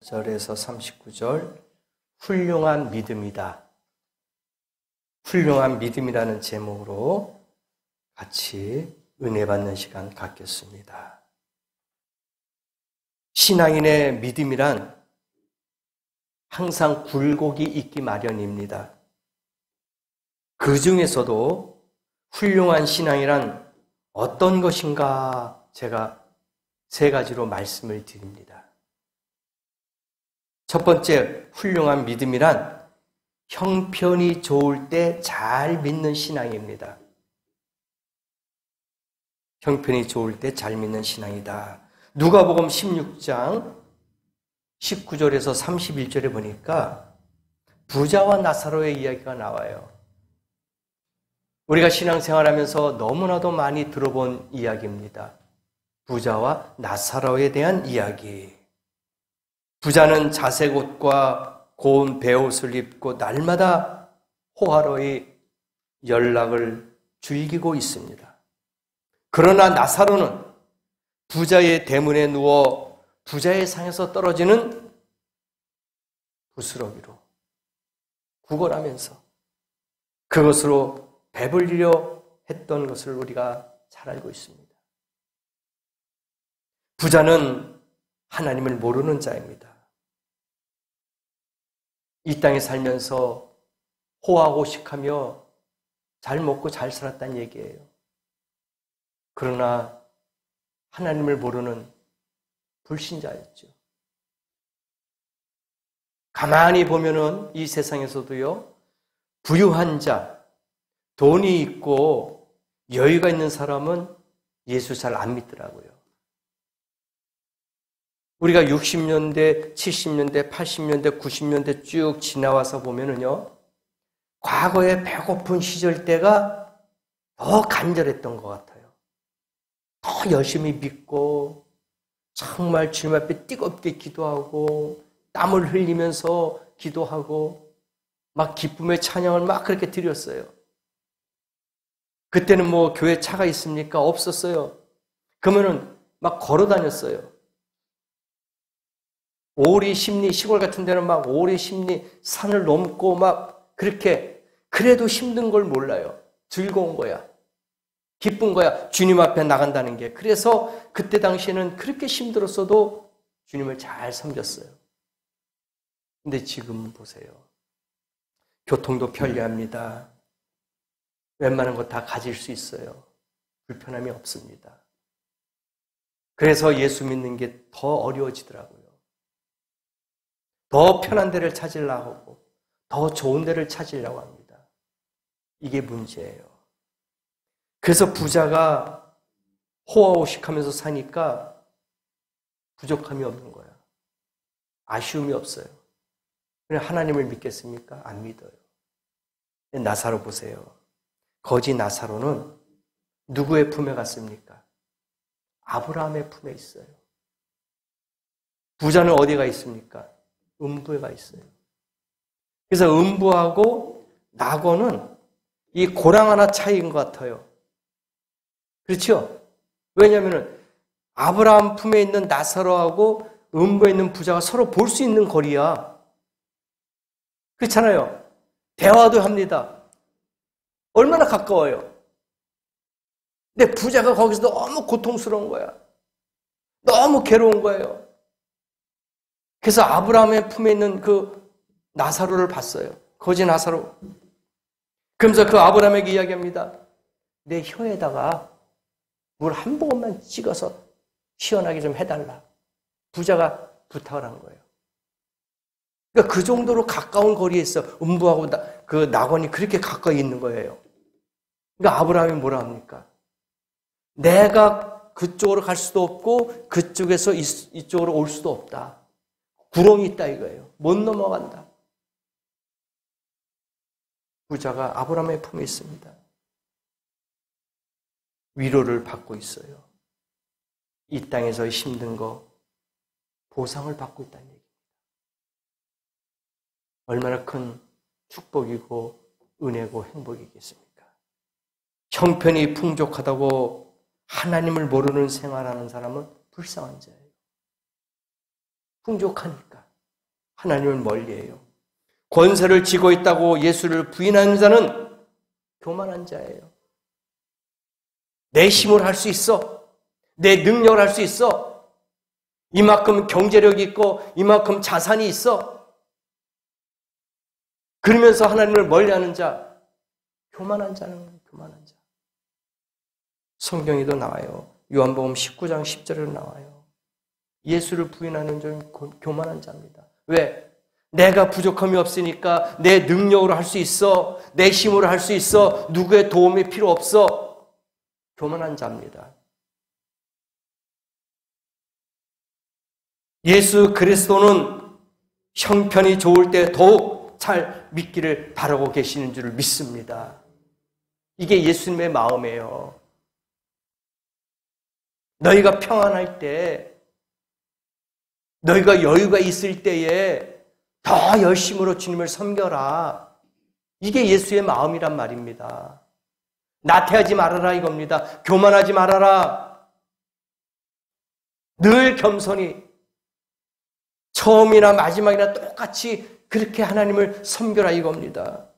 절에서 39절 훌륭한 믿음이다. 훌륭한 믿음이라는 제목으로 같이 은혜 받는 시간 갖겠습니다. 신앙인의 믿음이란 항상 굴곡이 있기 마련입니다. 그 중에서도 훌륭한 신앙이란 어떤 것인가 제가 세 가지로 말씀을 드립니다. 첫 번째 훌륭한 믿음이란 형편이 좋을 때 잘 믿는 신앙입니다. 형편이 좋을 때 잘 믿는 신앙이다. 누가복음 16장 19절에서 31절에 보니까 부자와 나사로의 이야기가 나와요. 우리가 신앙생활하면서 너무나도 많이 들어본 이야기입니다. 부자와 나사로에 대한 이야기. 부자는 자색 옷과 고운 베옷을 입고 날마다 호화로이 연락을 즐기고 있습니다. 그러나 나사로는 부자의 대문에 누워 부자의 상에서 떨어지는 부스러기로 구걸하면서 그것으로 배불리려 했던 것을 우리가 잘 알고 있습니다. 부자는 하나님을 모르는 자입니다. 이 땅에 살면서 호화호식하며 잘 먹고 잘 살았다는 얘기예요. 그러나 하나님을 모르는 불신자였죠. 가만히 보면은 이 세상에서도요, 부유한 자, 돈이 있고 여유가 있는 사람은 예수 잘 안 믿더라고요. 우리가 60년대, 70년대, 80년대, 90년대 쭉 지나와서 보면은요, 과거에 배고픈 시절 때가 더 간절했던 것 같아요. 더 열심히 믿고, 정말 주님 앞에 뜨겁게 기도하고, 땀을 흘리면서 기도하고, 막 기쁨의 찬양을 막 그렇게 드렸어요. 그때는 뭐 교회 차가 있습니까? 없었어요. 그러면은 막 걸어 다녔어요. 오리 심리, 시골 같은 데는 막 오리 심리, 산을 넘고 막 그렇게, 그래도 힘든 걸 몰라요. 즐거운 거야. 기쁜 거야. 주님 앞에 나간다는 게. 그래서 그때 당시에는 그렇게 힘들었어도 주님을 잘 섬겼어요. 근데 지금 보세요. 교통도 편리합니다. 웬만한 거 다 가질 수 있어요. 불편함이 없습니다. 그래서 예수 믿는 게 더 어려워지더라고요. 더 편한 데를 찾으려고 하고 더 좋은 데를 찾으려고 합니다. 이게 문제예요. 그래서 부자가 호화호식하면서 사니까 부족함이 없는 거야. 아쉬움이 없어요. 그냥 하나님을 믿겠습니까? 안 믿어요. 나사로 보세요. 거지 나사로는 누구의 품에 갔습니까? 아브라함의 품에 있어요. 부자는 어디가 있습니까? 음부에 가 있어요. 그래서 음부하고 낙원은 이 고랑 하나 차이인 것 같아요. 그렇죠? 왜냐하면 아브라함 품에 있는 나사로하고 음부에 있는 부자가 서로 볼 수 있는 거리야. 그렇잖아요. 대화도 합니다. 얼마나 가까워요. 근데 부자가 거기서 너무 고통스러운 거야. 너무 괴로운 거예요. 그래서 아브라함의 품에 있는 그 나사로를 봤어요. 거지 나사로. 그러면서 그 아브라함에게 이야기합니다. 내 혀에다가 물 한 모금만 찍어서 시원하게 좀 해달라. 부자가 부탁을 한 거예요. 그러니까 그 정도로 가까운 거리에 있어. 음부하고 그 낙원이 그렇게 가까이 있는 거예요. 그러니까 아브라함이 뭐라 합니까? 내가 그쪽으로 갈 수도 없고 그쪽에서 이쪽으로 올 수도 없다. 구렁이 있다 이거예요. 못 넘어간다. 부자가 아브라함의 품에 있습니다. 위로를 받고 있어요. 이 땅에서 힘든 거 보상을 받고 있다는 얘기입니다. 얼마나 큰 축복이고 은혜고 행복이겠습니까? 형편이 풍족하다고 하나님을 모르는 생활하는 사람은 불쌍한 자예요. 풍족하니까. 하나님을 멀리해요. 권세를 쥐고 있다고 예수를 부인하는 자는 교만한 자예요. 내 힘으로 할 수 있어. 내 능력을 할 수 있어. 이만큼 경제력이 있고 이만큼 자산이 있어. 그러면서 하나님을 멀리하는 자, 교만한 자는 교만한 자. 성경에도 나와요. 요한복음 19장 10절에도 나와요. 예수를 부인하는 자는 교만한 자입니다. 왜? 내가 부족함이 없으니까 내 능력으로 할 수 있어. 내 힘으로 할 수 있어. 누구의 도움이 필요 없어. 교만한 자입니다. 예수 그리스도는 형편이 좋을 때 더욱 잘 믿기를 바라고 계시는 줄 믿습니다. 이게 예수님의 마음이에요. 너희가 평안할 때, 너희가 여유가 있을 때에 더 열심으로 주님을 섬겨라. 이게 예수의 마음이란 말입니다. 나태하지 말아라 이겁니다. 교만하지 말아라. 늘 겸손히 처음이나 마지막이나 똑같이 그렇게 하나님을 섬겨라 이겁니다.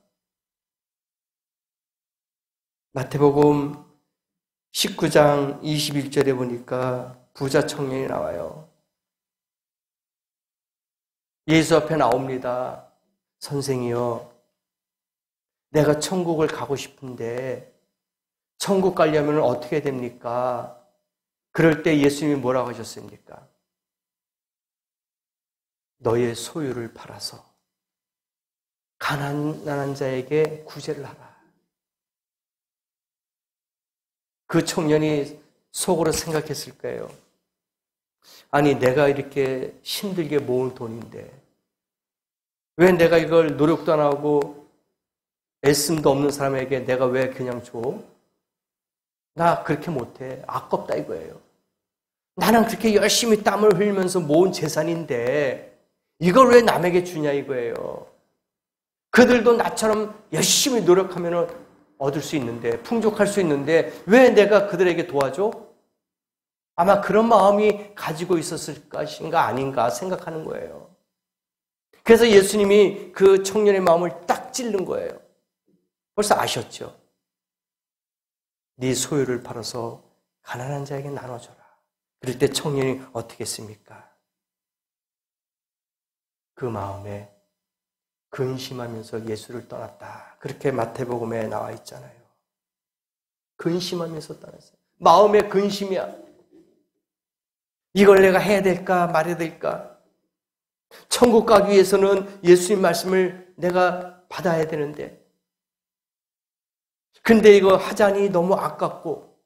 마태복음 19장 21절에 보니까 부자 청년이 나와요. 예수 앞에 나옵니다. 선생이요, 내가 천국을 가고 싶은데 천국 가려면 어떻게 됩니까? 그럴 때 예수님이 뭐라고 하셨습니까? 너의 소유를 팔아서 가난한 자에게 구제를 하라. 그 청년이 속으로 생각했을 거예요. 아니, 내가 이렇게 힘들게 모은 돈인데 왜 내가 이걸 노력도 안 하고 애씀도 없는 사람에게 내가 왜 그냥 줘? 나 그렇게 못해. 아깝다 이거예요. 나는 그렇게 열심히 땀을 흘리면서 모은 재산인데 이걸 왜 남에게 주냐 이거예요. 그들도 나처럼 열심히 노력하면 얻을 수 있는데, 풍족할 수 있는데 왜 내가 그들에게 도와줘? 아마 그런 마음이 가지고 있었을 것인가 아닌가 생각하는 거예요. 그래서 예수님이 그 청년의 마음을 딱 찔른 거예요. 벌써 아셨죠? 네 소유를 팔아서 가난한 자에게 나눠줘라. 그럴 때 청년이 어떻게 했습니까? 그 마음에 근심하면서 예수를 떠났다. 그렇게 마태복음에 나와 있잖아요. 근심하면서 떠났어요. 마음의 근심이야. 이걸 내가 해야 될까 말해야 될까? 천국 가기 위해서는 예수님 말씀을 내가 받아야 되는데, 근데 이거 하자니 너무 아깝고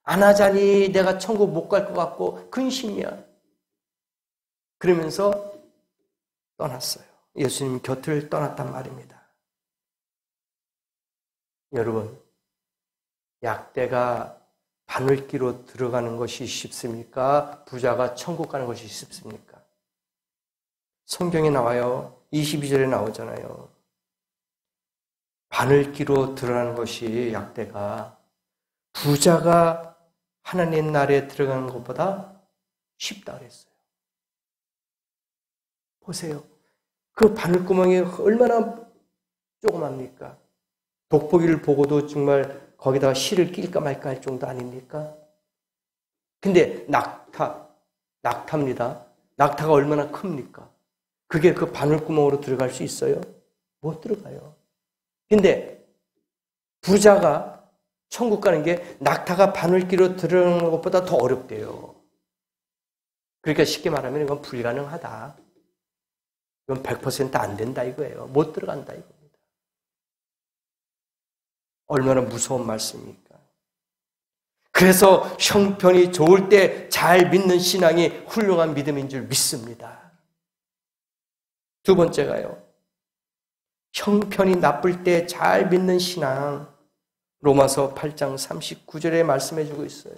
안 하자니 내가 천국 못 갈 것 같고 근심이야. 그러면서 떠났어요. 예수님 곁을 떠났단 말입니다. 여러분, 약대가 바늘기로 들어가는 것이 쉽습니까? 부자가 천국 가는 것이 쉽습니까? 성경에 나와요. 22절에 나오잖아요. 바늘기로 들어가는 것이 약대가 부자가 하나님 나라에 들어가는 것보다 쉽다 그랬어요. 보세요. 그 바늘구멍이 얼마나 조그맣니까? 돋보기를 보고도 정말 거기다가 실을 낄까 말까 할 정도 아닙니까? 근데 낙타입니다. 낙타가 얼마나 큽니까? 그게 그 바늘구멍으로 들어갈 수 있어요? 못 들어가요. 근데 부자가 천국 가는 게 낙타가 바늘기로 들어가는 것보다 더 어렵대요. 그러니까 쉽게 말하면 이건 불가능하다. 이건 100% 안 된다 이거예요. 못 들어간다 이겁니다. 얼마나 무서운 말씀입니까? 그래서 형편이 좋을 때 잘 믿는 신앙이 훌륭한 믿음인 줄 믿습니다. 두 번째가요. 형편이 나쁠 때 잘 믿는 신앙. 로마서 8장 39절에 말씀해주고 있어요.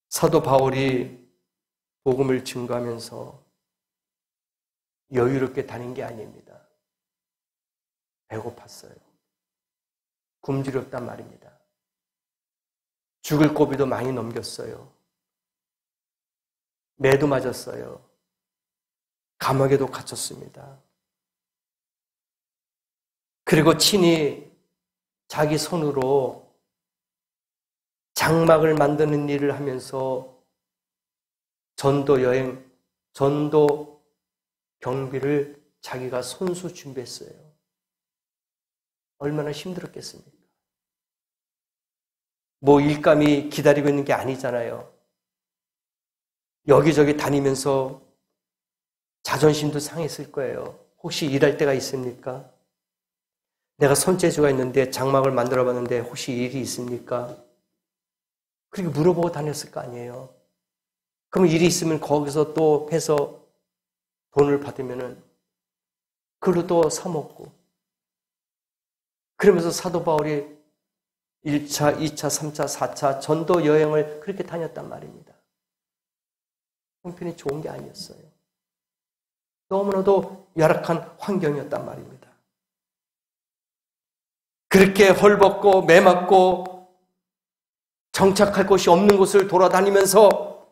사도 바울이 복음을 증거하면서 여유롭게 다닌 게 아닙니다. 배고팠어요. 굶주렸단 말입니다. 죽을 고비도 많이 넘겼어요. 매도 맞았어요. 감옥에도 갇혔습니다. 그리고 친히 자기 손으로 장막을 만드는 일을 하면서 전도 여행, 전도 경비를 자기가 손수 준비했어요. 얼마나 힘들었겠습니까? 뭐 일감이 기다리고 있는 게 아니잖아요. 여기저기 다니면서 자존심도 상했을 거예요. 혹시 일할 때가 있습니까? 내가 손재주가 있는데 장막을 만들어 봤는데 혹시 일이 있습니까? 그렇게 물어보고 다녔을 거 아니에요. 그럼 일이 있으면 거기서 또 해서 돈을 받으면은 그걸로 또 사먹고. 그러면서 사도 바울이 1차, 2차, 3차, 4차 전도 여행을 그렇게 다녔단 말입니다. 형편이 좋은 게 아니었어요. 너무나도 열악한 환경이었단 말입니다. 그렇게 헐벗고 매맞고 정착할 곳이 없는 곳을 돌아다니면서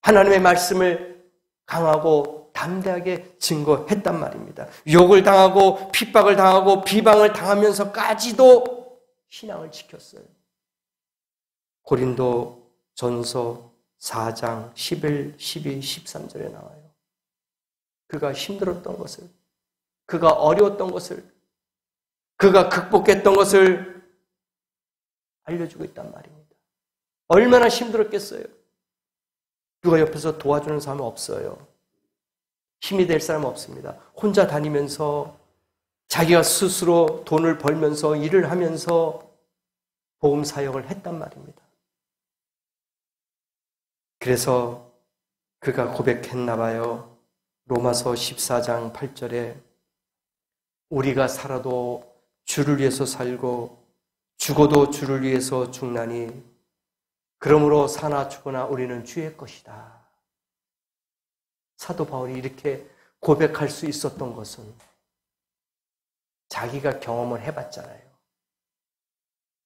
하나님의 말씀을 강하고 담대하게 증거했단 말입니다. 욕을 당하고 핍박을 당하고 비방을 당하면서까지도 신앙을 지켰어요. 고린도 전서 4장 11, 12, 13절에 나와요. 그가 힘들었던 것을, 그가 어려웠던 것을, 그가 극복했던 것을 알려주고 있단 말입니다. 얼마나 힘들었겠어요. 누가 옆에서 도와주는 사람은 없어요. 힘이 될 사람은 없습니다. 혼자 다니면서 자기가 스스로 돈을 벌면서 일을 하면서 복음 사역을 했단 말입니다. 그래서 그가 고백했나 봐요. 로마서 14장 8절에 우리가 살아도 주를 위해서 살고 죽어도 주를 위해서 죽나니 그러므로 사나 죽거나 우리는 주의 것이다. 사도 바울이 이렇게 고백할 수 있었던 것은 자기가 경험을 해봤잖아요.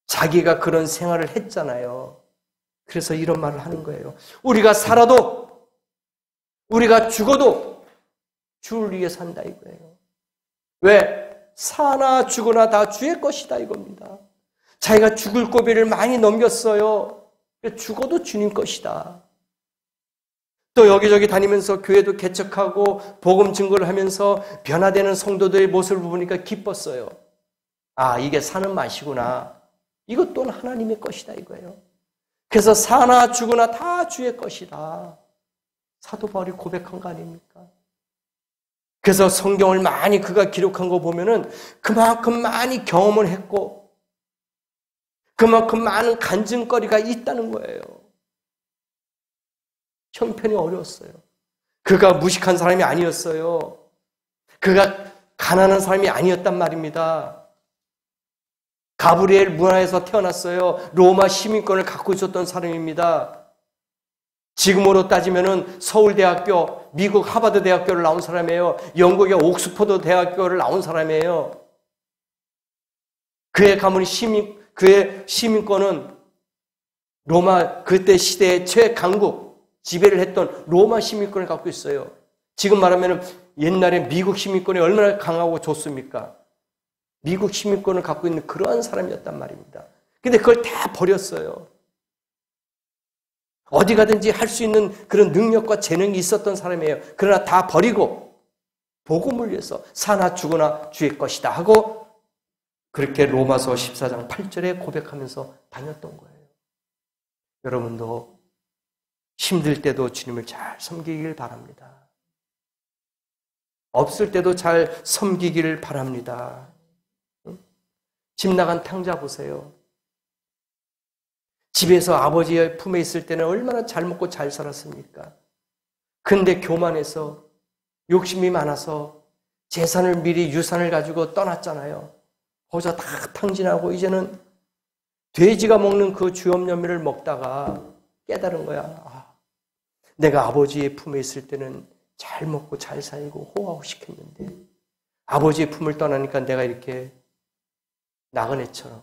자기가 그런 생활을 했잖아요. 그래서 이런 말을 하는 거예요. 우리가 살아도 우리가 죽어도 주를 위해 산다 이거예요. 왜? 사나 죽으나 다 주의 것이다 이겁니다. 자기가 죽을 고비를 많이 넘겼어요. 죽어도 주님 것이다. 또 여기저기 다니면서 교회도 개척하고 복음 증거를 하면서 변화되는 성도들의 모습을 보니까 기뻤어요. 아, 이게 사는 맛이구나. 이것 또한 하나님의 것이다 이거예요. 그래서 사나 죽으나 다 주의 것이다. 사도 바울이 고백한 거 아닙니까? 그래서 성경을 많이 그가 기록한 거 보면은 그만큼 많이 경험을 했고 그만큼 많은 간증거리가 있다는 거예요. 형편이 어려웠어요. 그가 무식한 사람이 아니었어요. 그가 가난한 사람이 아니었단 말입니다. 가브리엘 문화에서 태어났어요. 로마 시민권을 갖고 있었던 사람입니다. 지금으로 따지면은 서울대학교, 미국 하버드 대학교를 나온 사람이에요. 영국의 옥스퍼드 대학교를 나온 사람이에요. 그의 가문이 그의 시민권은 로마 그때 시대의 최강국 지배를 했던 로마 시민권을 갖고 있어요. 지금 말하면 옛날에 미국 시민권이 얼마나 강하고 좋습니까? 미국 시민권을 갖고 있는 그러한 사람이었단 말입니다. 근데 그걸 다 버렸어요. 어디 가든지 할 수 있는 그런 능력과 재능이 있었던 사람이에요. 그러나 다 버리고 복음을 위해서 사나 죽으나 주의 것이다 하고 그렇게 로마서 14장 8절에 고백하면서 다녔던 거예요. 여러분도 힘들 때도 주님을 잘 섬기길 바랍니다. 없을 때도 잘 섬기기를 바랍니다. 집 나간 탕자 보세요. 집에서 아버지의 품에 있을 때는 얼마나 잘 먹고 잘 살았습니까? 근데 교만해서 욕심이 많아서 재산을 미리 유산을 가지고 떠났잖아요. 거기서 다 탕진하고 이제는 돼지가 먹는 그 주염염이를 먹다가 깨달은 거야. 아, 내가 아버지의 품에 있을 때는 잘 먹고 잘 살고 호화호식했는데 아버지의 품을 떠나니까 내가 이렇게 나그네처럼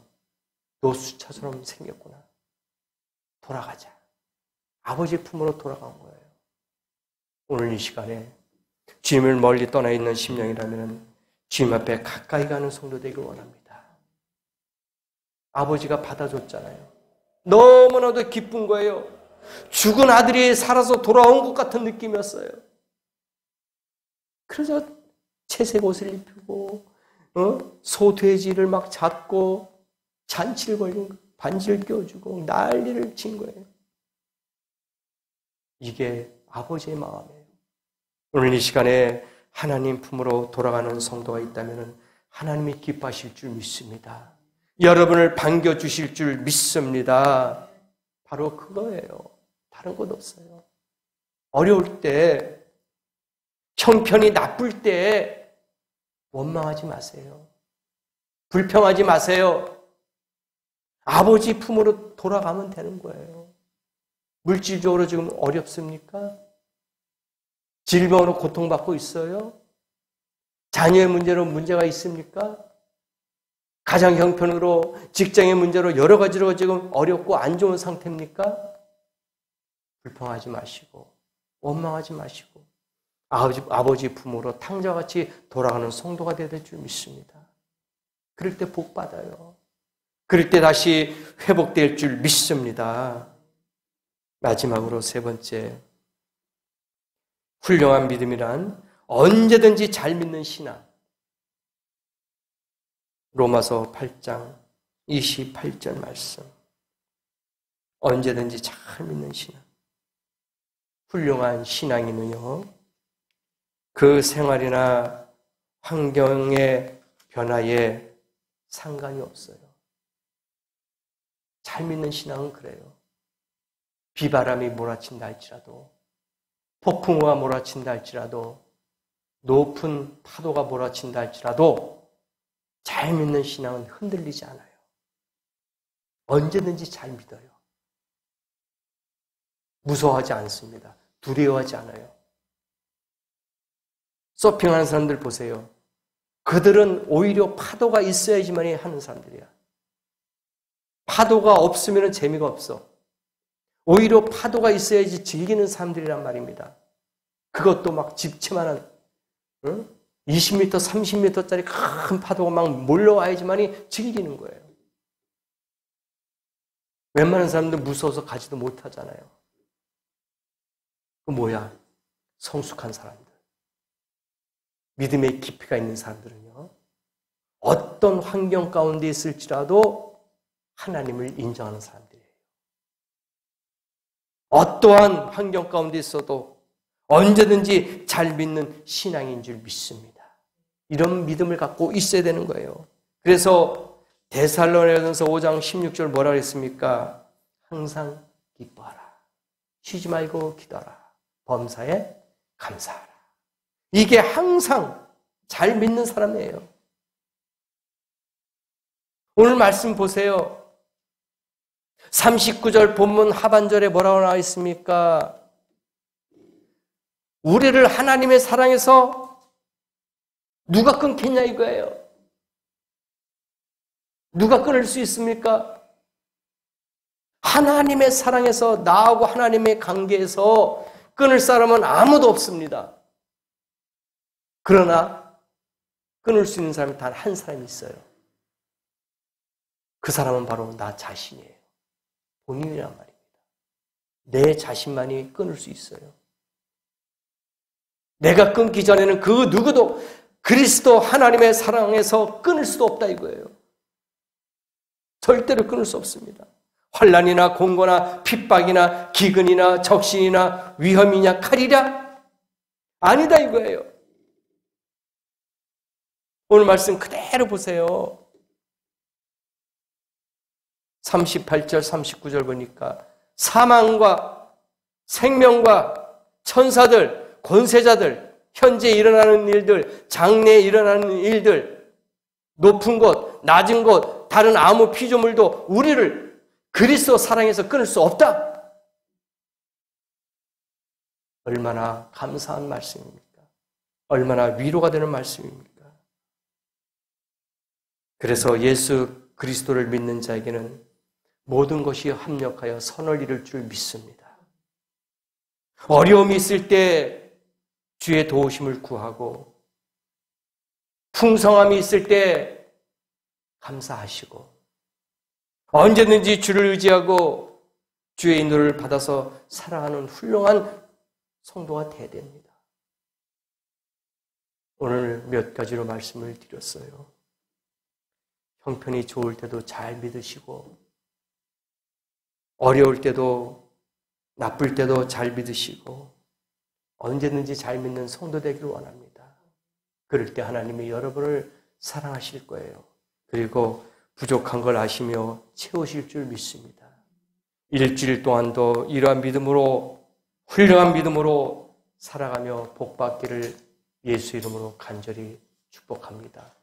노숙자처럼 생겼구나. 돌아가자. 아버지 품으로 돌아간 거예요. 오늘 이 시간에 주님을 멀리 떠나 있는 심령이라면 주님 앞에 가까이 가는 성도 되길 원합니다. 아버지가 받아줬잖아요. 너무나도 기쁜 거예요. 죽은 아들이 살아서 돌아온 것 같은 느낌이었어요. 그래서 채색 옷을 입히고 소 돼지를 막 잡고 잔치를 벌이고 반지를 껴주고 난리를 친 거예요. 이게 아버지의 마음이에요. 오늘 이 시간에 하나님 품으로 돌아가는 성도가 있다면 하나님이 기뻐하실 줄 믿습니다. 여러분을 반겨주실 줄 믿습니다. 바로 그거예요. 다른 것 없어요. 어려울 때, 형편이 나쁠 때 원망하지 마세요. 불평하지 마세요. 아버지 품으로 돌아가면 되는 거예요. 물질적으로 지금 어렵습니까? 질병으로 고통받고 있어요? 자녀의 문제로 문제가 있습니까? 가정 형편으로, 직장의 문제로 여러 가지로 지금 어렵고 안 좋은 상태입니까? 불평하지 마시고 원망하지 마시고 아버지 품으로 탕자같이 돌아가는 성도가 되야 될 줄 믿습니다. 그럴 때 복 받아요. 그럴 때 다시 회복될 줄 믿습니다. 마지막으로 세 번째, 훌륭한 믿음이란 언제든지 잘 믿는 신앙. 로마서 8장 28절 말씀. 언제든지 잘 믿는 신앙. 훌륭한 신앙인은요, 그 생활이나 환경의 변화에 상관이 없어요. 잘 믿는 신앙은 그래요. 비바람이 몰아친다 할지라도, 폭풍우가 몰아친다 할지라도, 높은 파도가 몰아친다 할지라도 잘 믿는 신앙은 흔들리지 않아요. 언제든지 잘 믿어요. 무서워하지 않습니다. 두려워하지 않아요. 서핑하는 사람들 보세요. 그들은 오히려 파도가 있어야지만 하는 사람들이야. 파도가 없으면 재미가 없어. 오히려 파도가 있어야지 즐기는 사람들이란 말입니다. 그것도 막 집채만한 20m, 30m짜리 큰 파도가 막 몰려와야지만 즐기는 거예요. 웬만한 사람들 무서워서 가지도 못하잖아요. 그 뭐야? 성숙한 사람들. 믿음의 깊이가 있는 사람들은요, 어떤 환경 가운데 있을지라도 하나님을 인정하는 사람들이에요. 어떠한 환경 가운데 있어도 언제든지 잘 믿는 신앙인 줄 믿습니다. 이런 믿음을 갖고 있어야 되는 거예요. 그래서 데살로니가전서 5장 16절 뭐라 그랬습니까? 항상 기뻐하라. 쉬지 말고 기도하라. 범사에 감사하라. 이게 항상 잘 믿는 사람이에요. 오늘 말씀 보세요. 39절 본문 하반절에 뭐라고 나와 있습니까? 우리를 하나님의 사랑에서 누가 끊겠냐 이거예요. 누가 끊을 수 있습니까? 하나님의 사랑에서, 나하고 하나님의 관계에서 끊을 사람은 아무도 없습니다. 그러나 끊을 수 있는 사람이 단 한 사람이 있어요. 그 사람은 바로 나 자신이에요. 본인이란 말입니다. 내 자신만이 끊을 수 있어요. 내가 끊기 전에는 그 누구도 그리스도 하나님의 사랑에서 끊을 수도 없다 이거예요. 절대로 끊을 수 없습니다. 환난이나 공고나 핍박이나 기근이나 적신이나 위험이냐 칼이냐? 아니다 이거예요. 오늘 말씀 그대로 보세요. 38절, 39절 보니까 사망과 생명과 천사들, 권세자들, 현재 일어나는 일들, 장래에 일어나는 일들, 높은 곳, 낮은 곳, 다른 아무 피조물도 우리를 그리스도 사랑에서 끊을 수 없다. 얼마나 감사한 말씀입니까? 얼마나 위로가 되는 말씀입니까? 그래서 예수 그리스도를 믿는 자에게는 모든 것이 합력하여 선을 이룰 줄 믿습니다. 어려움이 있을 때 주의 도우심을 구하고 풍성함이 있을 때 감사하시고 언제든지 주를 의지하고 주의 인도를 받아서 살아가는 훌륭한 성도가 되어야 됩니다. 오늘 몇 가지로 말씀을 드렸어요. 형편이 좋을 때도 잘 믿으시고 어려울 때도 나쁠 때도 잘 믿으시고 언제든지 잘 믿는 성도 되기를 원합니다. 그럴 때 하나님이 여러분을 사랑하실 거예요. 그리고 부족한 걸 아시며 채우실 줄 믿습니다. 일주일 동안도 이러한 믿음으로 훌륭한 믿음으로 살아가며 복받기를 예수 이름으로 간절히 축복합니다.